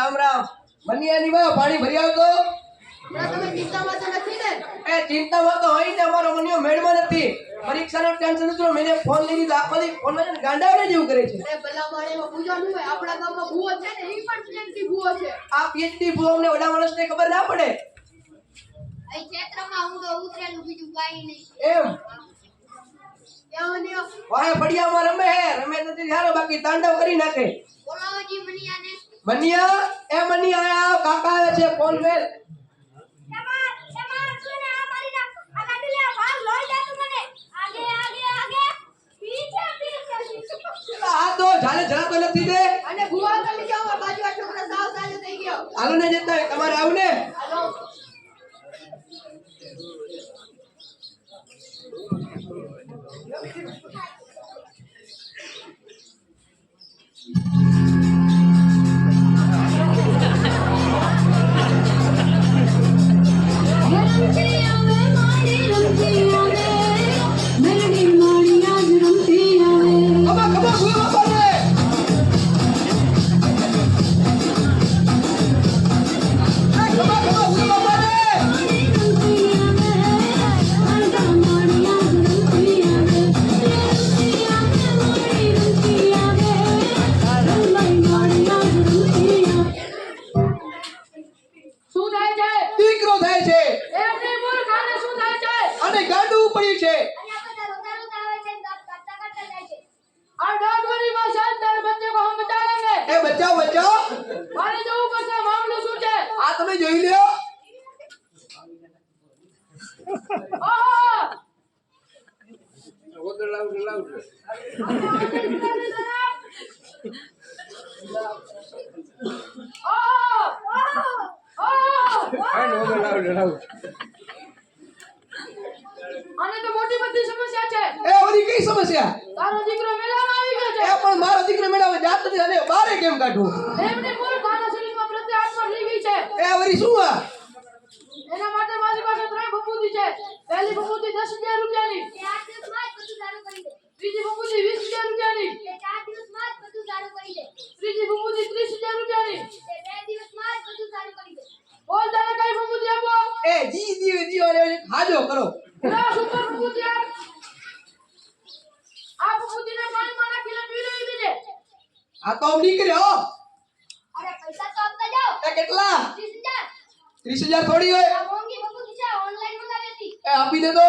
રામ રામ મનિયાની માં પાણી ભરી આવતો તમે ચિંતામાં તો નથી ને? એ ચિંતામાં તો હોય ને અમારો મનિયો મેળમાં નથી પરીક્ષાનો ટેન્શન ઉતરો મેને ફોન લઈ લીધો આખો દી ફોન માં ગાંડાવને જેવું કરે છે અરે ભલા માણેમાં પૂજા નું હોય આપણા ગામમાં ભૂવો છે ને ઈ પણ પીએચડી ભૂવો છે આ પીએચડી ભૂવો અમને વડા માણસને ખબર ના પડે એ ક્ષેત્રમાં હું તો ઉતરેલું બીજું કાઈ નહીં એમ ત્યાં ને વાહે ફળિયામાં રમે નથી હારો બાકી તાંડવ કરી નાખે બોલાવજી મનિયાને મનિયા એ મનિયા આવ કાકા આવે છે ફોન વેલ આ તો જાને જરા તો નથી દે અને ભૂવા તો લઈ જાવ બાજુ આ છોકરા સાવ સાજો થઈ ગયો હાલો ને જતા તમારે આવ ને હાલો જોઈ લ્યો આને તો મોટી મોટી સમસ્યા છે એ ઓલી કઈ સમસ્યા તારો દીકરો મેળામાં આવી ગયો છે એ પણ મારો દીકરો મેળામાં જાત નથી અને બારે કેમ કાઢું એમને પૂરું ખાના શરીરમાં પ્રત્યે આત્મા લઈ ગઈ છે એ વરી શું આ એના માટે મારી પાસે 3 બપૂતી છે પહેલી બપૂતી 10,000 રૂપિયાની કે 8 દિવસમાં જ બધું સારું કરી દે બીજી બપૂતી 20,000 રૂપિયાની કે 4 દિવસમાં જ બધું સારું કરી દે ત્રીજી બપૂતી 30,000 રૂપિયાની કે 2 દિવસમાં જ બધું સારું કરી દે બોલ તારે કઈ બપૂતી આપો એ જી દીવ હાજો કરો ના સુપર બપૂતી આ બપૂતીને પાણીમાં નાખીને પીવડાવી દેજે આ તો નીકળ્યો અરે પૈસા તો આપતા જાઓ એ કેટલા 30,000 30,000 થોડી હોય આ મોંઘી બકુતી છે ઓનલાઈન મંગાવી હતી એ આપી દે તો